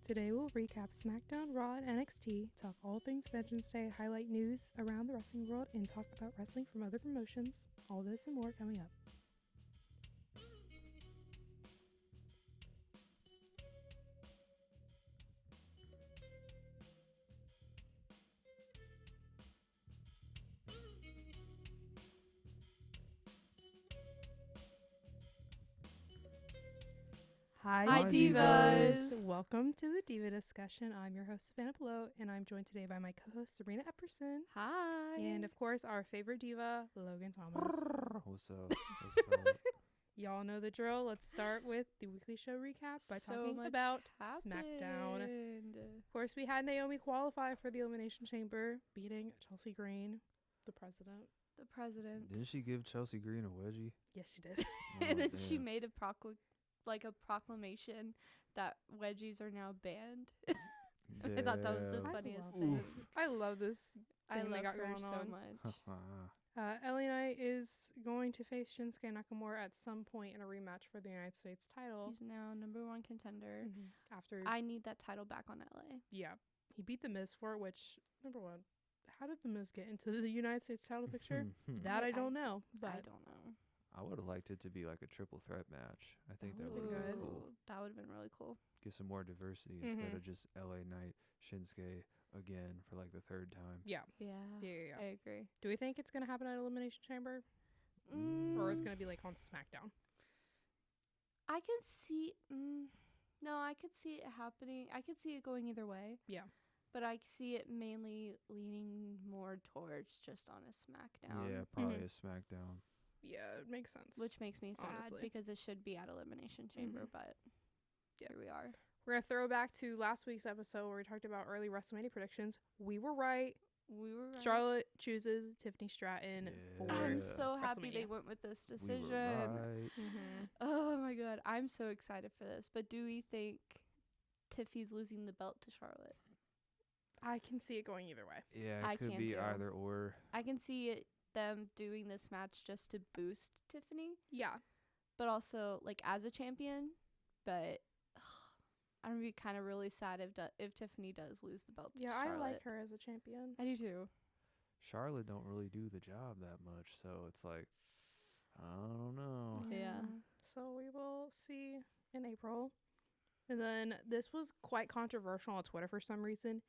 Today we'll recap SmackDown, Raw, and NXT, talk all things Vengeance Day, highlight news around the wrestling world, and talk about wrestling from other promotions. All this and more coming up. Hi, Divas! Welcome to the Diva discussion. I'm your host, Savannah Pillow, and I'm joined today by my co-host, Serena Epperson. Hi! And, of course, our favorite diva, Logan Thomas. What's up? What's up? Y'all know the drill. Let's start with the weekly show recap by talking about SmackDown. Of course, we had Naomi qualify for the Elimination Chamber, beating Chelsea Green, the president. Didn't she give Chelsea Green a wedgie? Yes, she did. And then she made a proclamation that wedgies are now banned. I thought that was the funniest thing. I love this. I love got her going so on. much. LA Knight is going to face Shinsuke Nakamura at some point in a rematch for the United States title. He's now #1 contender. Mm-hmm. After I need that title back on LA. Yeah, he beat The Miz for it, which, number one, how did The Miz get into the United States title picture? That I don't know. But I don't know. I would have liked it to be like a triple threat match. I think that would have good. been cool. That would have been really cool. Get some more diversity instead of just LA Knight, Shinsuke again for like the third time. Yeah. Yeah. I agree. Do we think it's going to happen at Elimination Chamber? Or is it going to be like on SmackDown? I can see... no, I could see it happening. I could see it going either way. Yeah. But I see it mainly leaning more towards just on a SmackDown. Yeah, probably a SmackDown. Yeah, it makes sense. Which makes me sad honestly. Because it should be at Elimination Chamber, but here we are. We're going to throw back to last week's episode where we talked about early WrestleMania predictions. We were right. Charlotte chooses Tiffany Stratton for I'm so happy WrestleMania. they went with this decision. We were right. Oh my god, I'm so excited for this. But do we think Tiffy's losing the belt to Charlotte? I can see it going either way. Yeah, it could be too. either or. I can see them doing this match just to boost Tiffany. Yeah. But also, like, as a champion. But I'm going to be kind of really sad if Tiffany does lose the belt to Charlotte. I like her as a champion. I do too. Charlotte don't really do the job that much, so it's like, I don't know. Yeah. So we will see in April. And then this was quite controversial on Twitter for some reason.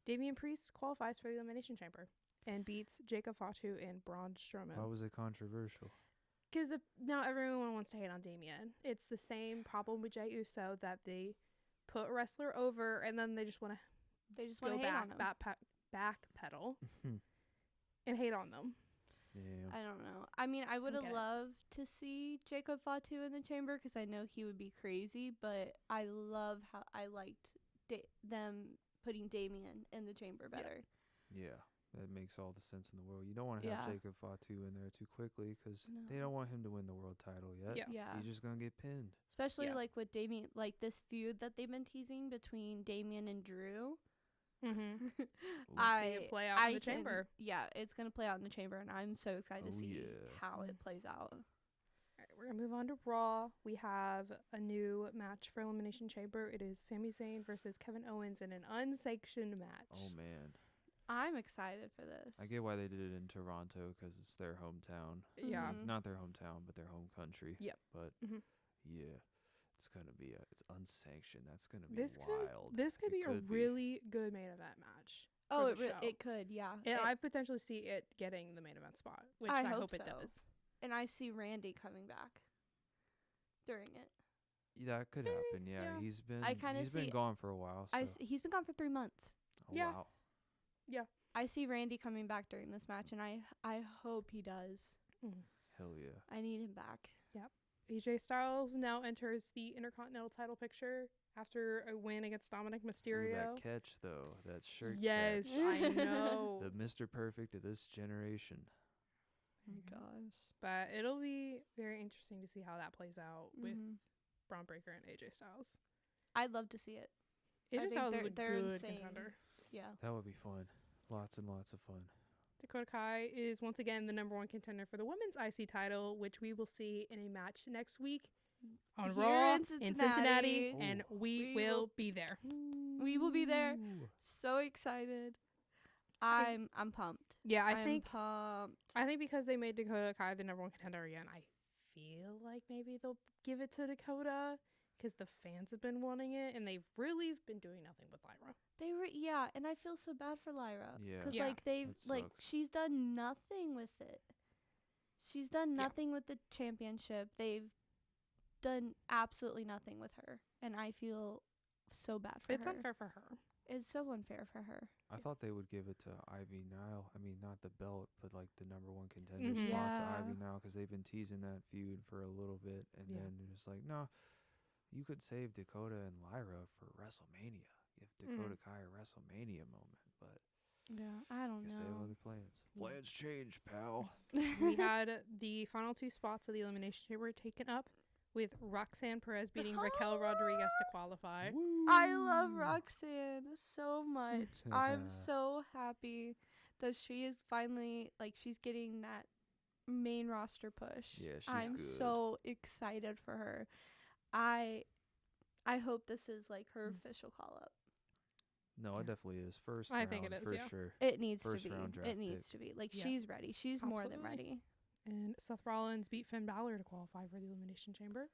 Damian Priest qualifies for the Elimination Chamber and beats Jacob Fatu and Braun Strowman. Why was it controversial? Because now everyone wants to hate on Damian. It's the same problem with Jey Uso that they put a wrestler over and then they just want to go hate on them. Backpedal and hate on them. Yeah. I don't know. I mean, I would have loved to see Jacob Fatu in the chamber because I know he would be crazy, but I love how I liked them putting Damian in the chamber better. Yeah. That makes all the sense in the world. You don't want to have Jacob Fatu in there too quickly because they don't want him to win the world title yet. Yeah. He's just going to get pinned. Especially like with Damian, like this feud that they've been teasing between Damian and Drew. Mm-hmm. See it play out in the chamber. Yeah, it's going to play out in the chamber, and I'm so excited to see how it plays out. All right, we're going to move on to Raw. We have a new match for Elimination Chamber. It is Sami Zayn versus Kevin Owens in an unsanctioned match. Oh, man. I'm excited for this. I get why they did it in Toronto because it's their hometown. Yeah. Not their hometown, but their home country. Yep. But, yeah, it's going to be it's unsanctioned. That's going to be wild. This could be a really good main event match. Oh, it could, yeah. And I potentially see it getting the main event spot, which I hope it does. And I see Randy coming back during it. Yeah, that could happen, yeah. He's been gone for a while. So. He's been gone for 3 months. Oh, wow. Yeah. I see Randy coming back during this match, and I hope he does. Hell yeah. I need him back. Yep. AJ Styles now enters the Intercontinental title picture after a win against Dominic Mysterio. Ooh, that catch, though. That shirt Yes, catch. I know. The Mr. Perfect of this generation. Oh, my gosh. But it'll be very interesting to see how that plays out with Braun Breaker and AJ Styles. I'd love to see it. AJ Styles is a good insane. contender. Yeah. That would be fun. Lots and lots of fun. Dakota Kai is once again the #1 contender for the women's IC title, which we will see in a match next week on Raw in Cincinnati, and we will be there. We will be there. So excited. I'm pumped. Yeah, I think pumped. I think because they made Dakota Kai the number one contender again, I feel like maybe they'll give it to Dakota because the fans have been wanting it, and they've really been doing nothing with Lyra. Yeah, and I feel so bad for Lyra. Yeah. Because, like, she's done nothing with it. She's done nothing with the championship. They've done absolutely nothing with her, and I feel so bad for her. It's unfair for her. It's so unfair for her. I thought they would give it to Ivy Nile. I mean, not the belt, but like the number one contender spot to Ivy Nile, because they've been teasing that feud for a little bit, and then they're just like, no, you could save Dakota and Lyra for WrestleMania. If Dakota Kai a WrestleMania moment, but yeah, I don't know. They have other plans. Plans change, pal. We had the final two spots of the Elimination Chamber taken up, with Roxanne Perez beating Raquel Rodriguez to qualify. Woo. I love Roxanne so much. I'm so happy that she is finally, like, she's getting that main roster push. Yeah, she's I'm good. so excited for her. I hope this is, like, her official call-up. No, it definitely is. First I round, think it is, for yeah. sure. It needs First to be. round draft It needs pick. to be. Like, Yeah. she's ready. She's more than Absolutely. ready. And Seth Rollins beat Finn Balor to qualify for the Elimination Chamber.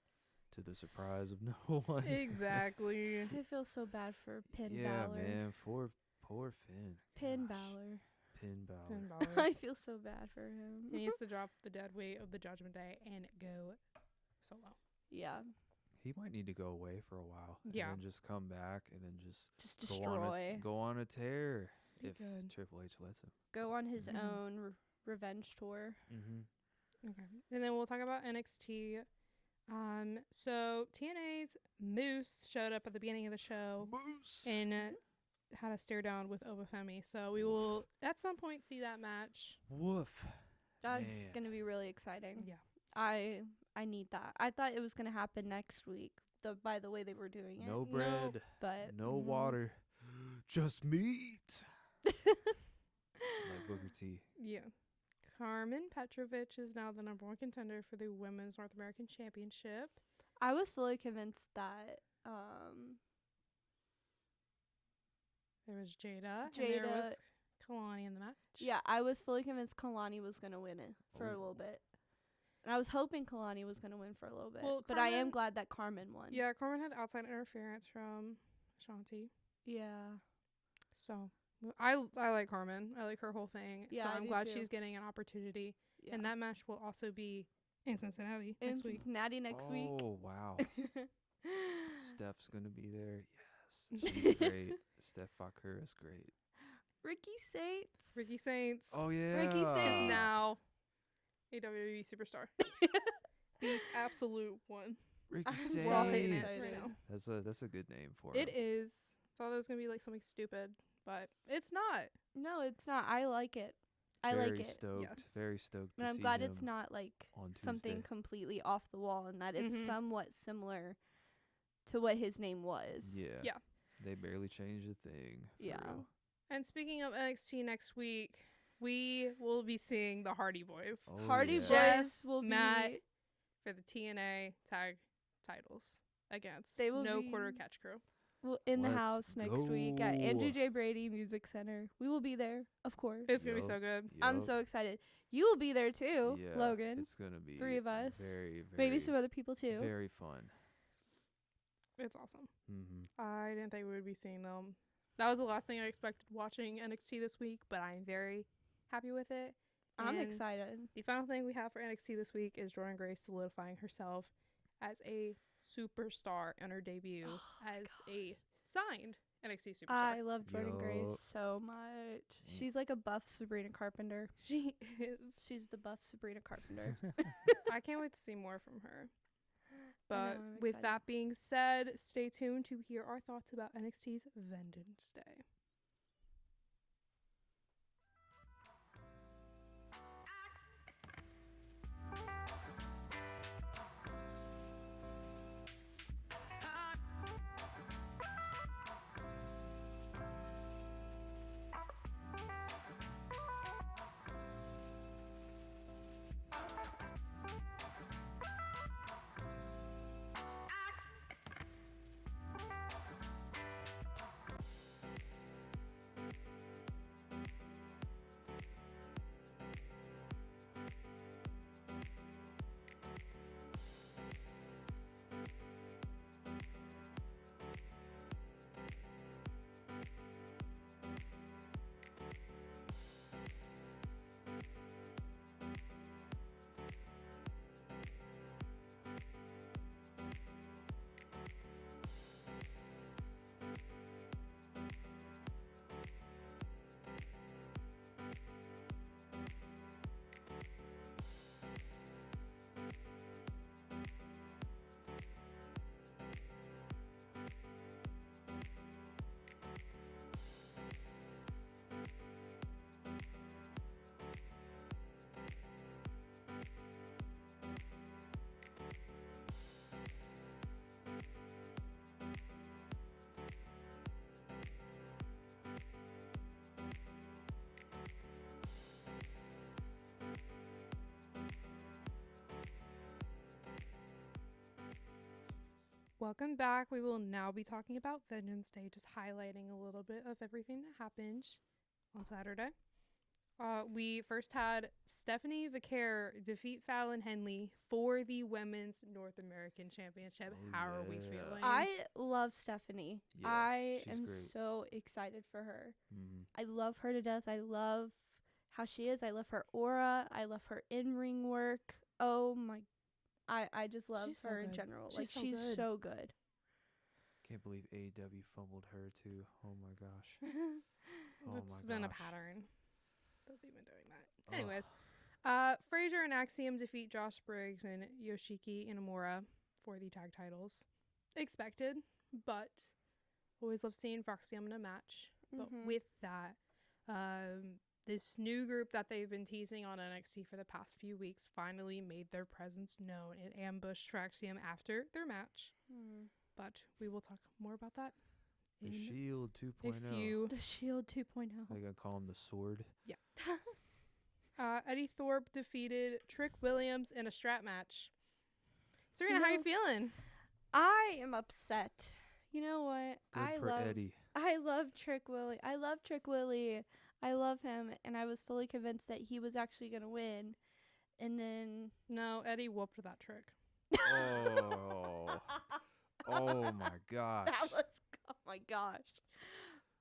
To the surprise of no one. Exactly. I feel so bad for Finn Yeah, Balor. man. Poor Finn. Finn Gosh. Balor. Finn Balor. Finn Balor. I feel so bad for him. He needs to drop the dead weight of the Judgment Day and go solo. Yeah. He might need to go away for a while. Yeah. And then just come back and then just destroy. Go on a tear Be if good. Triple H lets him. Go on his Mhm. own revenge tour. Mm-hmm. Okay. And then we'll talk about NXT. So TNA's Moose showed up at the beginning of the show Moose. and had a stare down with Obafemi. So we will at some point see that match. Woof. That's Man. going to be really exciting. Yeah. I need that. I thought it was going to happen next week, by the way they were doing it. No bread. But No Mhm. water. Just meat. Like Booker T. Yeah. Carmen Petrovic is now the number one contender for the Women's North American Championship. I was fully convinced that There was Jada. And there Jada- was Kalani in the match. yeah, I was fully convinced Kalani was going to win it for a little bit. And I was hoping Kalani was going to win for a little bit. Well, but I am Carmen- glad that Carmen won. Yeah, Carmen had outside interference from Shanti. Yeah. So I like Carmen. I like her whole thing. Yeah, so I I'm do glad too. she's getting an opportunity. Yeah. And that match will also be in Cincinnati in next week. Cincinnati next week. Oh, wow. Steph's going to be there. Yes. She's great. Steph Fakur is great. Ricky Saints. Ricky Saints Oh, yeah. Ricky is Saints. now a WWE superstar. The absolute one. Ricky I'm Saints. so We're all hating it excited. right now. That's a good name for It him. is. Thought it was gonna be like something stupid, but it's not. No, it's not. I like it. I Very like it. stoked. Yes. Very stoked And to I'm see glad him it's not like on something Tuesday. completely off the wall and that it's Mhm. somewhat similar to what his name was. Yeah. Yeah. They barely changed a thing. For Yeah. real. And speaking of NXT next week, we will be seeing the Hardy Boys Oh, Hardy yeah. Boys will Matt be for the TNA tag titles against They will No be- Quarter Catch Crew. in the Let's house next week at go. Andrew J. Brady Music Center. We will be there, of course. It's gonna be Yup. so good. I'm Yup. so excited. You will be there too, Yeah, Logan. It's gonna be 3 of us. Very, very, Maybe some other people too. very fun. It's awesome. Mm-hmm. I didn't think we would be seeing them. That was the last thing I expected watching NXT this week, but I'm very happy with it. I'm And excited. The final thing we have for NXT this week is Jordan Grace solidifying herself as a superstar in her debut as a signed NXT superstar. I love Jordan Yup. Grace so much. She's like a buff Sabrina Carpenter. She is. She's the buff Sabrina Carpenter. I can't wait to see more from her. I know, But I'm with excited. that being said, stay tuned to hear our thoughts about NXT's Vengeance Day. Welcome back. We will now be talking about Vengeance Day, just highlighting a little bit of everything that happened on Saturday. We first had Stephanie Vaquer defeat Fallon Henley for the Women's North American Championship. How are we feeling? I love Stephanie. Yeah, I she's am great. so excited for her. Mm-hmm. I love her to death. I love how she is. I love her aura. I love her in-ring work. Oh my, I just love She's so her in good. general. She's Like so she's good. so good. Can't believe AEW fumbled her too. Oh my gosh. It's been a pattern that they've been doing that. Ugh. Anyways, Frazier and Axiom defeat Josh Briggs and Yoshiki Inamura for the tag titles. Expected, but always love seeing Axiom in a match. But Mhm. with that, this new group that they've been teasing on NXT for the past few weeks finally made their presence known and ambushed Axiom after their match. But we will talk more about that The in Shield 2.0. a few. The Shield 2.0. They gotta call him the Sword. Eddie Thorpe defeated Trick Williams in a strap match. Serena, how No. you feeling? I am upset. You know what? Good for Eddie. I love Trick Willie. I love Trick Willie. I love him, and I was fully convinced that he was actually gonna win. And then No, Eddie whooped that trick. Oh. Oh my gosh. that was, oh my gosh.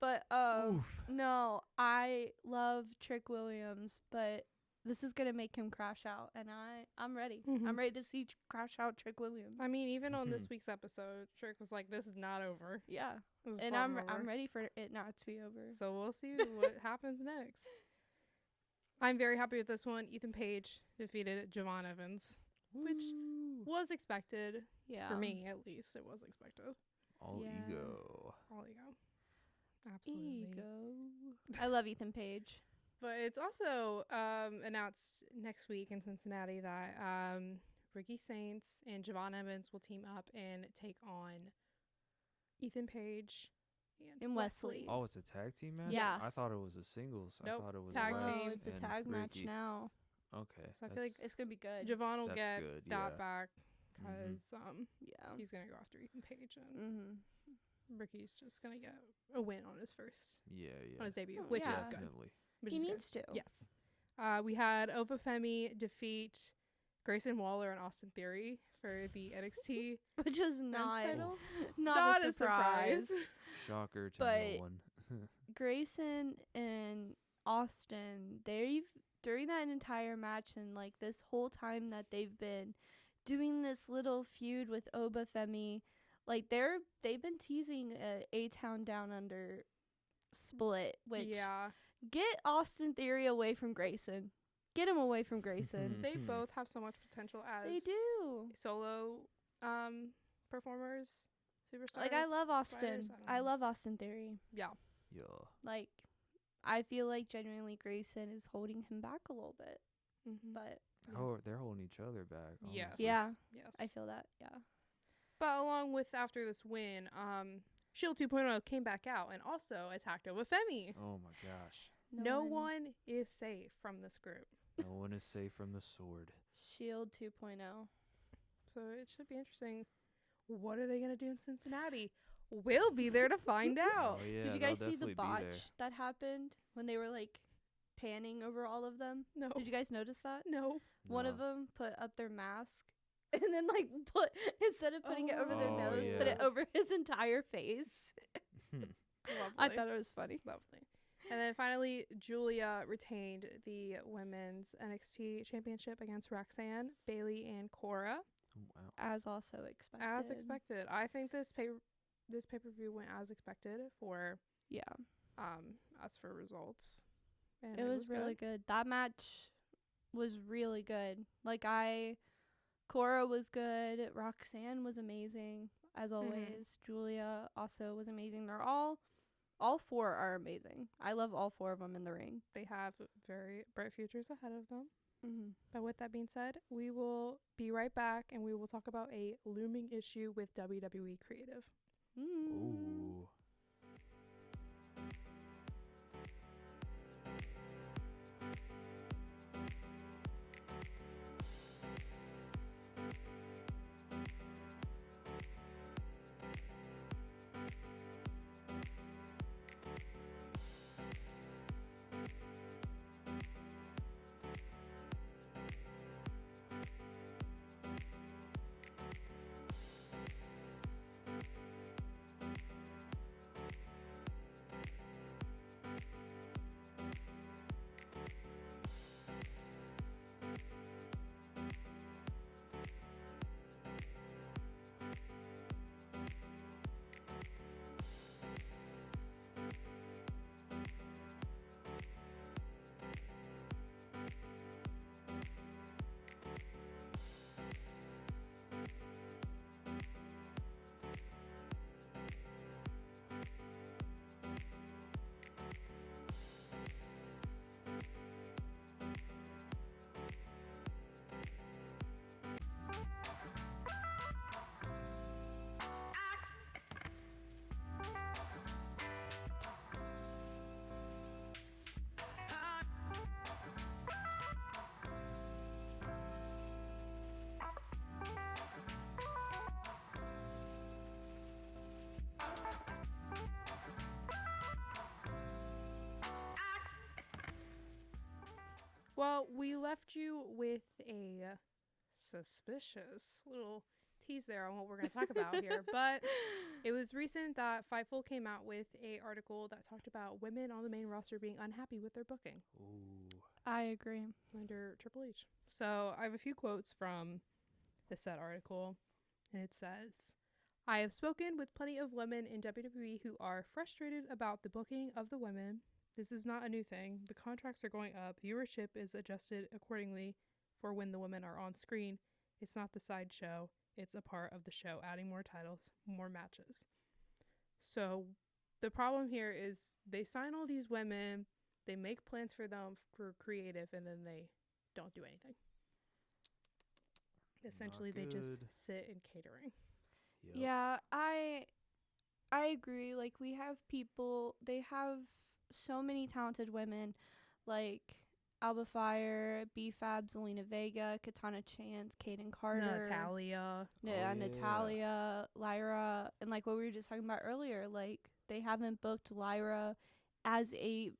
But Oof. no, I love Trick Williams, but this is gonna make him crash out, and I'm ready. Mhm. I'm ready to see crash out Trick Williams. I mean, even on this Mhm. week's episode, Trick was like, "This is not over." yeah, It was and far I'm from over. ready for it not to be over. So we'll see what happens next. I'm very happy with this one. Ethan Page defeated Javon Evans, which Woo. was expected. Yeah, For me, at least, it was expected. All Yeah. ego. All you go. Absolutely. Ego. I love Ethan Page. But it's also announced next week in Cincinnati that Ricky Saints and Javon Evans will team up and take on Ethan Page and Wesley. Oh, it's a tag team match? Yes. I thought it was a singles. Nope, I thought it was tag Wes team. It's a and tag match Ricky. now. Okay. So I feel like that's- It's gonna be good. Javon will That's get good, that yeah. back Mhm. because Yeah. he's going to go after Ethan Page and Mm-hmm. Ricky's just going to get a win on his yeah. debut, Oh, which yeah. is good. Definitely. Which He is needs to. good. Yes. We had Ovafemi defeat Grayson Waller and Austin Theory for the NXT Which is men's not title. not a surprise. Shocker to But- no one. Grayson and Austin, during that entire match and like this whole time that they've been doing this little feud with Obafemi, like they've been teasing a Town Down Under split, which Yeah. get Austin Theory away from Grayson. Get him away from Grayson. They Mhm. both have so much potential as They do. solo performers, superstars. Like I love Austin. fighters, I don't I know. love Austin Theory. Yeah. Yeah. Like I feel like genuinely Grayson is holding him back a little bit, Mm-hmm. but Oh, they're holding each other back. Yes. honestly. Yeah. Yes. I feel that. Yeah. But along with after this win, Shield 2.0 came back out and also attacked Obafemi. Oh my gosh. No one is safe from this group. No one is safe from the Sword. Shield 2.0. So it should be interesting. What are they going to do in Cincinnati? We'll be there to find out. Oh, yeah, Did you they'll guys see the definitely be there. botch that happened when they were like panning over all of them? No. Did you guys notice that? No. One of No. them put up their mask and then like put instead of putting it over their Oh, nose, put it yeah. over his entire face. Lovely. I thought it was funny. Lovely. And then finally, Julia retained the women's NXT championship against Roxanne, Bailey, and Cora. Wow. As also expected. As expected. I think this pay-per-view went as expected for Yeah. as for results. And It was really good. That match was really good. Like Cora was good. Roxanne was amazing as always. Julia also was amazing. They're all four are amazing. I love all four of them in the ring. They have very bright futures ahead of them. Mm-hmm. But with that being said, we will be right back and we will talk about a looming issue with WWE Creative. Ooh. Well, we left you with a suspicious little tease there on what we're going to talk about here, but it was recent that Fightful came out with a article that talked about women on the main roster being unhappy with their booking. Ooh. I agree. Under Triple H. So I have a few quotes from the said article, and it says, I have spoken with plenty of women in WWE who are frustrated about the booking of the women. This is not a new thing. The contracts are going up. Viewership is adjusted accordingly for when the women are on screen. It's not the sideshow. It's a part of the show, adding more titles, more matches. So the problem here is they sign all these women, they make plans for them for creative, and then they don't do anything. Essentially, they just sit in catering. Yep. Yeah, I agree. Like, we have people, they have so many talented women, like Alba Fire, B-Fab, Zelina Vega, Katana Chance, Kaden Carter, Natalia. Natalia, Lyra, and like what we were just talking about earlier, like they haven't booked Lyra as a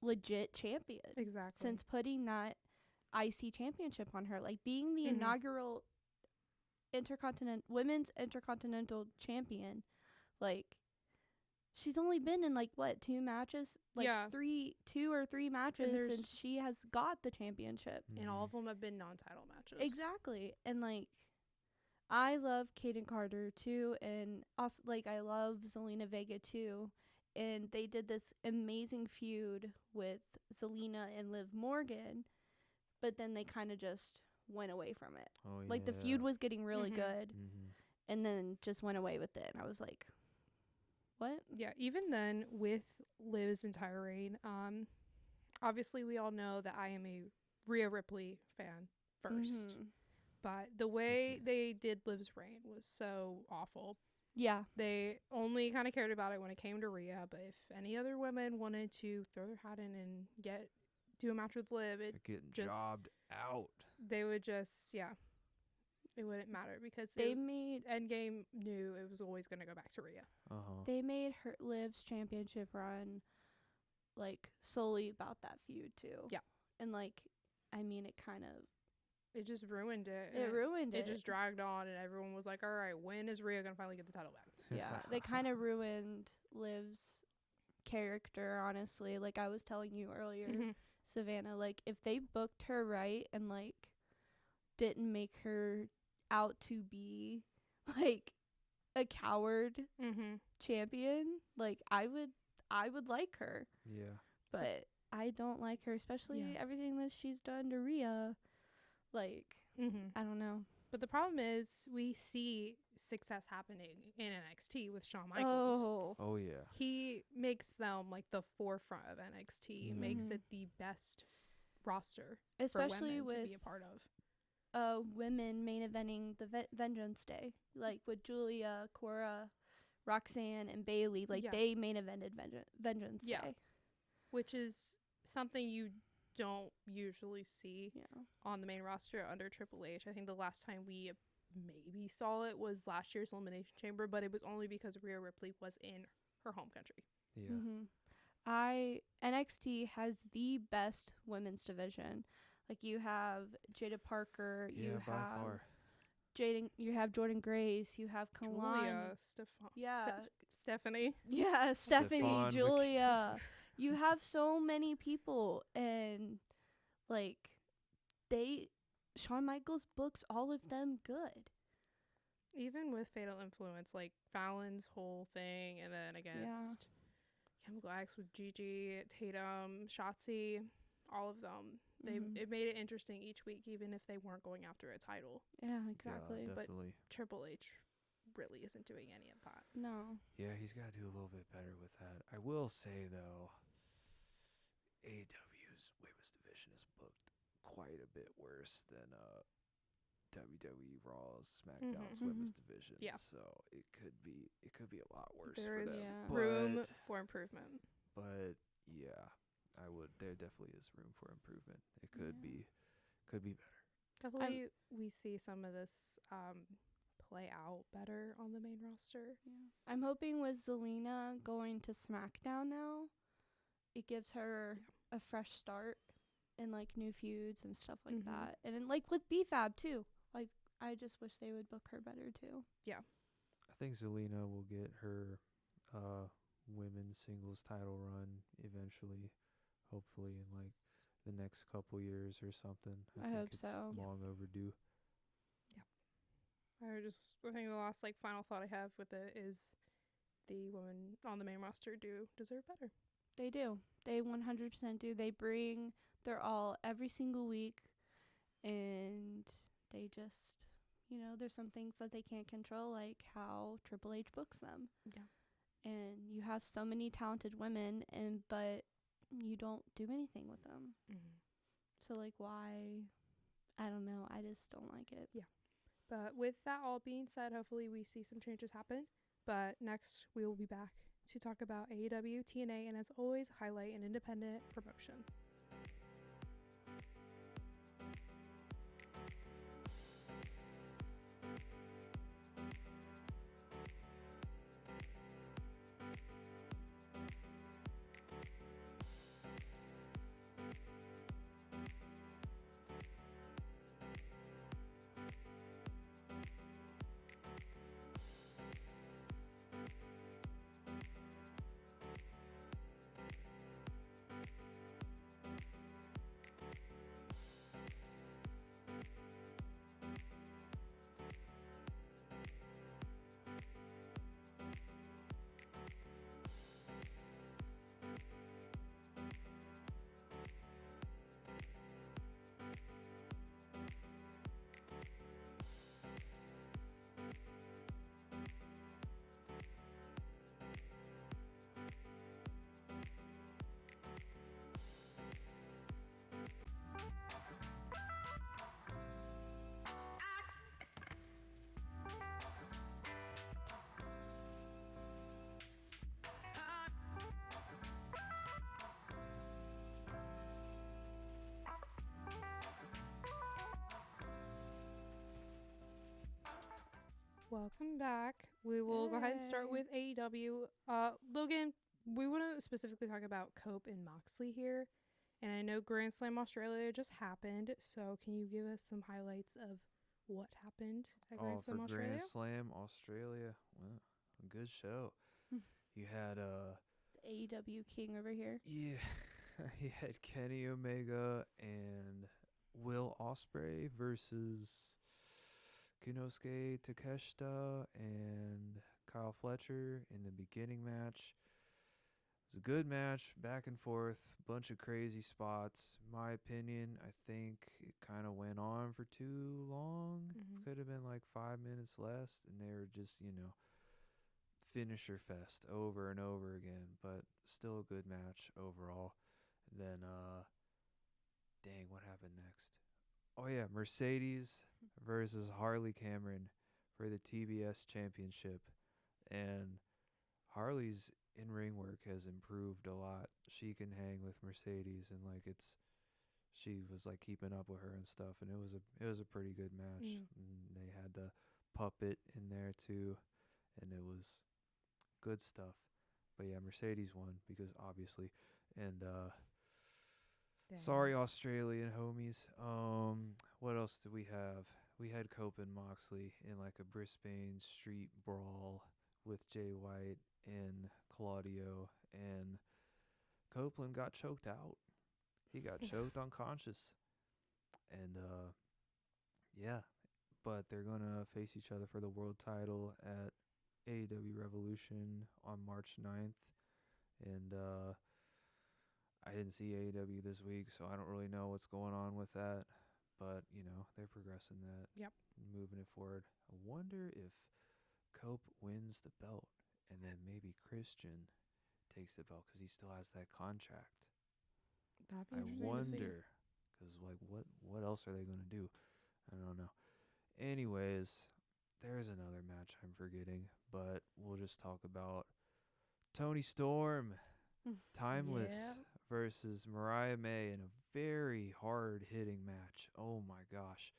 legit champion. Exactly. Since putting that IC championship on her, like being the inaugural women's intercontinental champion, like she's only been in like what, 2 matches? Like 2 or 3 matches since she has got the championship. And all of them have been non-title matches. Exactly. And like I love Kaden Carter too, and also like I love Zelina Vega too. And they did this amazing feud with Zelina and Liv Morgan, but then they kind of just went away from it. Like the feud was getting really good, and then just went away with it. And I was like, what? Yeah, even then with Liv's entire reign, obviously we all know that I am a Rhea Ripley fan first. But the way they did Liv's reign was so awful. Yeah. They only kind of cared about it when it came to Rhea, but if any other women wanted to throw their hat in and do a match with Liv, they're getting jobbed out. They would just, it wouldn't matter because Endgame knew it was always going to go back to Rhea. They made her Liv's championship run like solely about that feud too. Yeah. And like, I mean, it just ruined it. It just dragged on, and everyone was like, all right, when is Rhea going to finally get the title back? Yeah, they kind of ruined Liv's character, honestly. Like I was telling you earlier, Savannah, like if they booked her right and like didn't make her out to be like a coward champion, like I would like her. Yeah. But I don't like her, especially everything that she's done to Rhea. Like, I don't know. But the problem is we see success happening in NXT with Shawn Michaels. Oh yeah. He makes them like the forefront of NXT, makes it the best roster especially for women with to be a part of. Women main eventing the Vengeance Day, like with Julia, Cora, Roxanne, and Bailey. Like they main evented Vengeance Day, which is something you don't usually see on the main roster under Triple H. I think the last time we maybe saw it was last year's Elimination Chamber, but it was only because Rhea Ripley was in her home country. Yeah. NXT has the best women's division. Like you have Jada Parker, you have Jordan Grace, you have Kalani, Stephanie. Yeah, Stephanie, Julia. You have so many people, and like Shawn Michaels books all of them good. Even with Fatal Influence, like Fallon's whole thing, and then against Chemical X with Gigi, Tatum, Shotzi, all of them. It made it interesting each week, even if they weren't going after a title. Yeah, exactly. Yeah, but Triple H really isn't doing any of that. No. Yeah, he's got to do a little bit better with that. I will say, though, AEW's women's division is booked quite a bit worse than WWE Raw's SmackDown's women's division. Yeah. So it could be a lot worse there for is them. room for improvement. But yeah, I would. There definitely is room for improvement. It could be better. Definitely, we see some of this play out better on the main roster. Yeah. I'm hoping with Zelina going to SmackDown now, it gives her a fresh start. and like new feuds and stuff like that. And then, like with BFAB too. Like I just wish they would book her better too. Yeah. I think Zelina will get her women's singles title run eventually, hopefully in like the next couple years or something. I think hope it's so. long overdue. I think the last like final thought I have with it is the women on the main roster do deserve better. They do. They 100% do. They bring their all every single week, and they just, you know, there's some things that they can't control, like how Triple H books them. Yeah. And you have so many talented women, but you don't do anything with them. So, like, why? I don't know. I just don't like it. Yeah. But with that all being said, hopefully we see some changes happen. But next, we will be back to talk about AEW, TNA, and as always, highlight an independent promotion. Welcome back. We will go ahead and start with AEW. Logan, we want to specifically talk about Cope and Moxley here. And I know Grand Slam Australia just happened, so can you give us some highlights of what happened at Grand Slam Australia? Grand Slam Australia, well, a good show. You had the AEW king over here. Yeah, you had Kenny Omega and Will Ospreay versus Kinosuke Takeshita and Kyle Fletcher in the beginning match. It was a good match, back and forth, bunch of crazy spots. My opinion, I think it kind of went on for too long. Could have been like 5 minutes less, and they were just, finisher fest over and over again, but still a good match overall. And then, dang, what happened next? Oh, yeah, Mercedes versus Harley Cameron for the TBS Championship. And Harley's in-ring work has improved a lot. She can hang with Mercedes, and she was like keeping up with her and stuff, and it was a pretty good match. And they had the puppet in there too, and it was good stuff. But yeah, Mercedes won because obviously, and sorry Australian homies. What else did we have? We had Cope and Moxley in like a Brisbane street brawl with Jay White and Claudio, and Copeland got choked out. He got choked unconscious. And yeah, but they're gonna face each other for the world title at AEW Revolution on March 9th. And I didn't see AEW this week, so I don't really know what's going on with that. But, they're progressing that. Yep. Moving it forward. I wonder if Cope wins the belt, and then maybe Christian takes the belt because he still has that contract. That'd be I interesting to see. wonder, because like what else are they going to do? I don't know. Anyways, there's another match I'm forgetting, but we'll just talk about Toni Storm, Timeless versus Mariah May in a very hard-hitting match. Oh my gosh.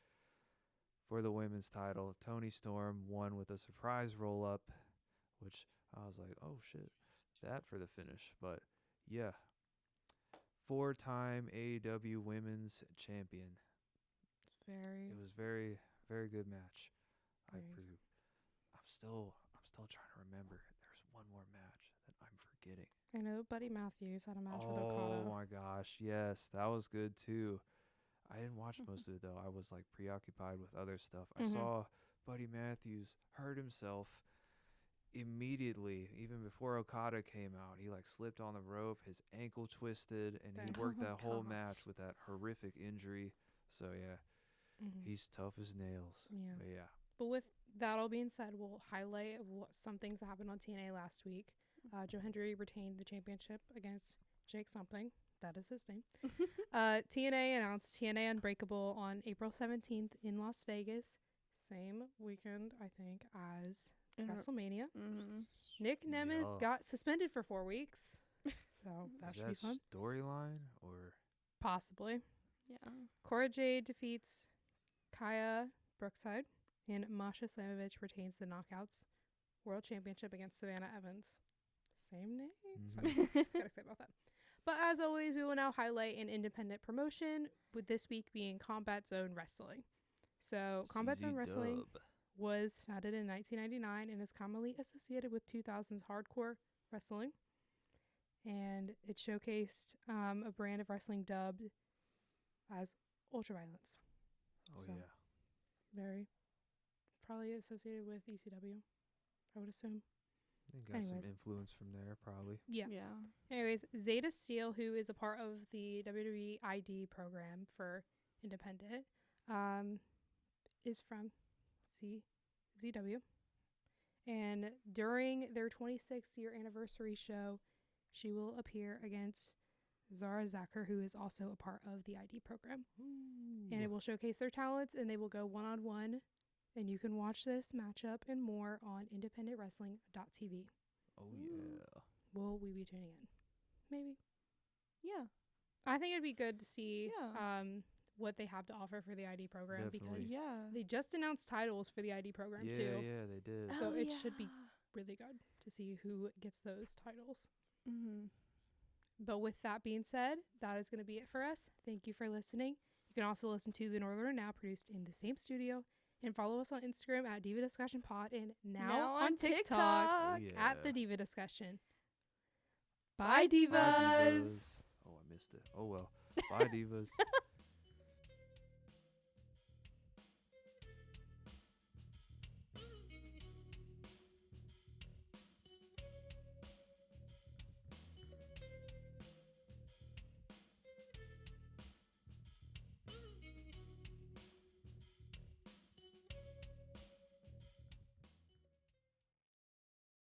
For the women's title, Toni Storm won with a surprise roll-up, which I was like, oh shit, that for the finish. But yeah, 4-time AEW Women's Champion. It was very, very good match. I'm still trying to remember. There's one more match that I'm forgetting. I know Buddy Matthews had a match with Okada. Oh my gosh, yes, that was good too. I didn't watch most of it though. I was like preoccupied with other stuff. I saw Buddy Matthews hurt himself immediately, even before Okada came out. He like slipped on the rope, his ankle twisted, and he worked that whole match with that horrific injury. So yeah, he's tough as nails. Yeah. But with that all being said, we'll highlight some things that happened on TNA last week. Joe Hendry retained the championship against Jake something. That is his name. TNA announced TNA Unbreakable on April 17th in Las Vegas. Same weekend, I think, as WrestleMania. Nick Nemeth got suspended for 4 weeks. So that should be fun. Storyline or? Possibly. Yeah. Cora Jade defeats Kaya Brookside. And Masha Slamovich retains the Knockouts World Championship against Savannah Evans. Same name? So, got excited about that. But as always, we will now highlight an independent promotion, with this week being Combat Zone Wrestling. So, Combat Zone Wrestling was founded in 1999 and is commonly associated with 2000s hardcore wrestling. And it showcased a brand of wrestling dubbed as ultraviolence. Oh, so, yeah. Very probably associated with ECW, I would assume. They got some influence from there, probably. Yeah. Anyways, Zeta Steel, who is a part of the WWE ID program for independent, is from ZW. And during their 26th year anniversary show, she will appear against Zara Zacher, who is also a part of the ID program. Ooh. And it will showcase their talents, and they will go one-on-one. And you can watch this matchup and more on independentwrestling.tv. Oh, yeah. Will we be tuning in? Maybe. Yeah. I think it'd be good to see what they have to offer for the ID program. Definitely. Because they just announced titles for the ID program, too. Yeah, they did. So it should be really good to see who gets those titles. But with that being said, that is going to be it for us. Thank you for listening. You can also listen to The Northerner Now, produced in the same studio. And follow us on Instagram at Diva Discussion Pod, and now on TikTok at The Diva Discussion. Bye, Divas. Bye, Divas. Oh, I missed it. Oh, well. Bye, Divas.